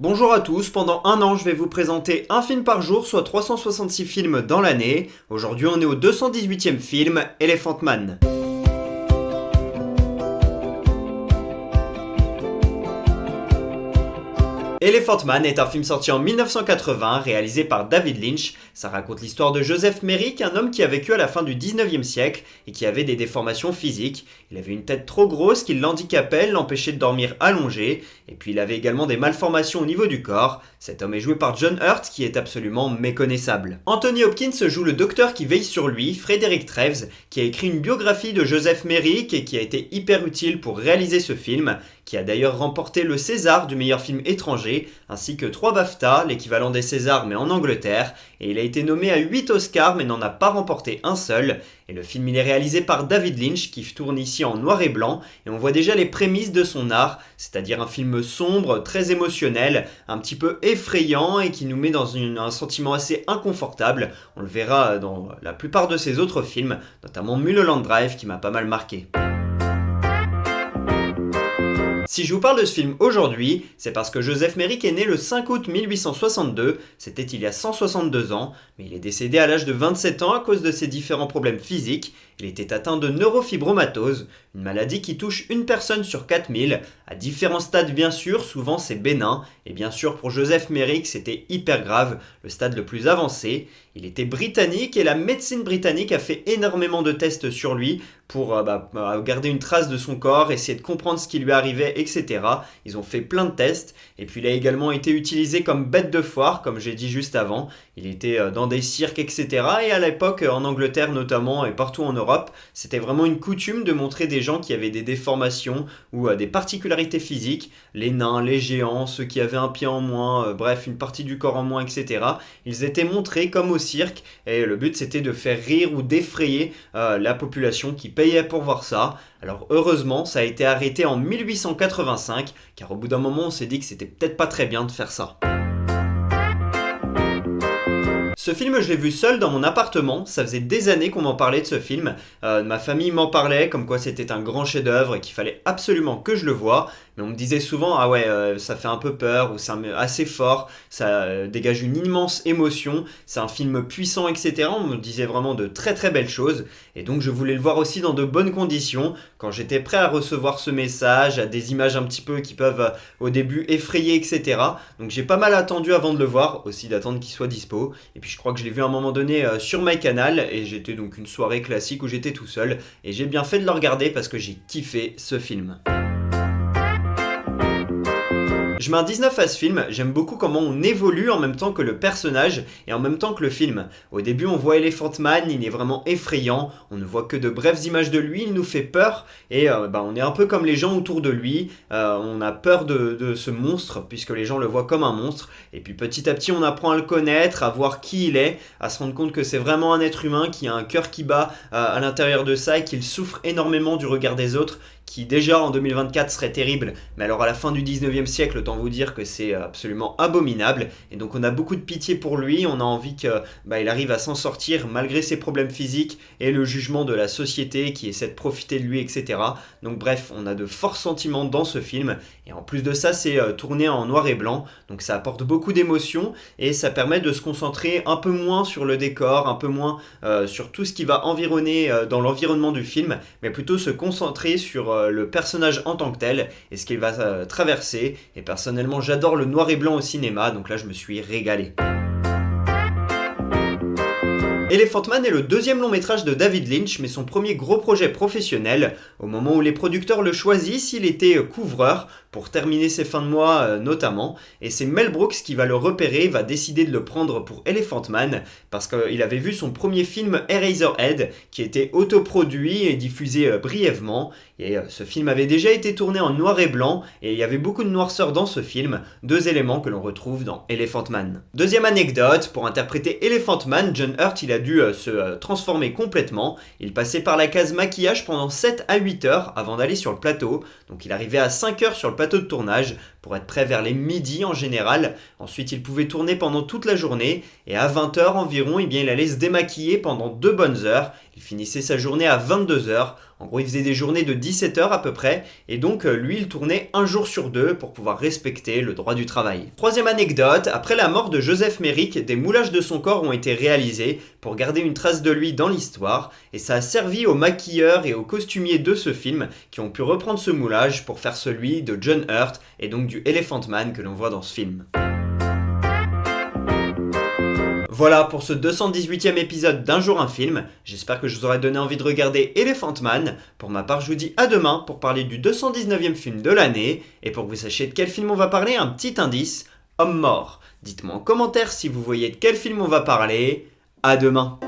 Bonjour à tous, pendant un an je vais vous présenter un film par jour, soit 366 films dans l'année. Aujourd'hui on est au 218e film, Elephant Man. Elephant Man est un film sorti en 1980, réalisé par David Lynch. Ça raconte l'histoire de Joseph Merrick, un homme qui a vécu à la fin du 19e siècle et qui avait des déformations physiques. Il avait une tête trop grosse qui l'handicapait, l'empêchait de dormir allongé, et puis il avait également des malformations au niveau du corps. Cet homme est joué par John Hurt, qui est absolument méconnaissable. Anthony Hopkins joue le docteur qui veille sur lui, Frederick Treves, qui a écrit une biographie de Joseph Merrick et qui a été hyper utile pour réaliser ce film, qui a d'ailleurs remporté le César du meilleur film étranger, ainsi que 3 BAFTA, l'équivalent des Césars mais en Angleterre, et il a été nommé à 8 Oscars mais n'en a pas remporté un seul. Et le film il est réalisé par David Lynch, qui tourne ici en noir et blanc, et on voit déjà les prémices de son art, c'est-à-dire un film sombre, très émotionnel, un petit peu effrayant et qui nous met dans un sentiment assez inconfortable. On le verra dans la plupart de ses autres films, notamment Mulholland Drive qui m'a pas mal marqué. Si je vous parle de ce film aujourd'hui, c'est parce que Joseph Merrick est né le 5 août 1862, c'était il y a 162 ans, mais il est décédé à l'âge de 27 ans à cause de ses différents problèmes physiques. Il était atteint de neurofibromatose, une maladie qui touche une personne sur 4000, à différents stades bien sûr, souvent c'est bénin, et bien sûr pour Joseph Merrick c'était hyper grave, le stade le plus avancé. Il était britannique et la médecine britannique a fait énormément de tests sur lui pour garder une trace de son corps, essayer de comprendre ce qui lui arrivait, etc. Ils ont fait plein de tests, et puis il a également été utilisé comme bête de foire, comme j'ai dit juste avant. Il était dans des cirques, etc. Et à l'époque, en Angleterre notamment, et partout en Europe, c'était vraiment une coutume de montrer des gens qui avaient des déformations ou des particularités physiques, les nains, les géants, ceux qui avaient un pied en moins, bref, une partie du corps en moins, etc. Ils étaient montrés comme au cirque, et le but c'était de faire rire ou d'effrayer la population qui payait pour voir ça. Alors heureusement, ça a été arrêté en 1885, car au bout d'un moment on s'est dit que c'était peut-être pas très bien de faire ça. Ce film, je l'ai vu seul dans mon appartement, ça faisait des années qu'on m'en parlait de ce film. Ma famille m'en parlait, comme quoi c'était un grand chef-d'œuvre et qu'il fallait absolument que je le voie. Mais on me disait souvent, ah ouais, ça fait un peu peur, ou c'est assez fort, ça dégage une immense émotion, c'est un film puissant, etc. On me disait vraiment de très très belles choses. Et donc je voulais le voir aussi dans de bonnes conditions, quand j'étais prêt à recevoir ce message, à des images un petit peu qui peuvent au début effrayer, etc. Donc j'ai pas mal attendu avant de le voir, aussi d'attendre qu'il soit dispo. Et puis je crois que je l'ai vu à un moment donné sur MyCanal, et j'étais donc une soirée classique où j'étais tout seul, et j'ai bien fait de le regarder parce que j'ai kiffé ce film. Je mets un 19 à ce film, j'aime beaucoup comment on évolue en même temps que le personnage et en même temps que le film. Au début on voit Elephant Man, il est vraiment effrayant, on ne voit que de brèves images de lui, il nous fait peur et on est un peu comme les gens autour de lui, on a peur de ce monstre puisque les gens le voient comme un monstre, et puis petit à petit on apprend à le connaître, à voir qui il est, à se rendre compte que c'est vraiment un être humain qui a un cœur qui bat à l'intérieur de ça et qu'il souffre énormément du regard des autres, qui déjà en 2024 serait terrible, mais alors à la fin du 19e siècle, autant vous dire que c'est absolument abominable, et donc on a beaucoup de pitié pour lui, on a envie qu'il arrive à s'en sortir malgré ses problèmes physiques et le jugement de la société qui essaie de profiter de lui, etc. Donc bref, on a de forts sentiments dans ce film, et en plus de ça c'est tourné en noir et blanc, donc ça apporte beaucoup d'émotions, et ça permet de se concentrer un peu moins sur le décor, un peu moins sur tout ce qui va environner dans l'environnement du film, mais plutôt se concentrer sur le personnage en tant que tel et ce qu'il va traverser. Et personnellement j'adore le noir et blanc au cinéma, donc là je me suis régalé. Elephant Man est le deuxième long métrage de David Lynch, mais son premier gros projet professionnel. Au moment où les producteurs le choisissent, il était couvreur, pour terminer ses fins de mois notamment, et c'est Mel Brooks qui va le repérer, va décider de le prendre pour Elephant Man, parce qu'il avait vu son premier film Eraserhead, qui était autoproduit et diffusé brièvement, et ce film avait déjà été tourné en noir et blanc, et il y avait beaucoup de noirceur dans ce film, 2 éléments que l'on retrouve dans Elephant Man. Deuxième anecdote, pour interpréter Elephant Man, John Hurt il a dû se transformer complètement, il passait par la case maquillage pendant 7 à 8 heures avant d'aller sur le plateau, donc il arrivait à 5 heures sur le plateau de tournage pour être prêt vers les midis en général. Ensuite il pouvait tourner pendant toute la journée, et à 20 heures environ, il allait se démaquiller pendant 2 bonnes heures. Il Il finissait sa journée à 22h. En gros, il faisait des journées de 17h à peu près, et donc lui, il tournait un jour sur deux pour pouvoir respecter le droit du travail. Troisième anecdote, après la mort de Joseph Merrick, des moulages de son corps ont été réalisés pour garder une trace de lui dans l'histoire, et ça a servi aux maquilleurs et aux costumiers de ce film qui ont pu reprendre ce moulage pour faire celui de John Hurt, et donc du Elephant Man que l'on voit dans ce film. Voilà pour ce 218e épisode d'Un jour un film. J'espère que je vous aurai donné envie de regarder Elephant Man. Pour ma part, je vous dis à demain pour parler du 219e film de l'année. Et pour que vous sachiez de quel film on va parler, un petit indice, Homme mort. Dites-moi en commentaire si vous voyez de quel film on va parler. À demain.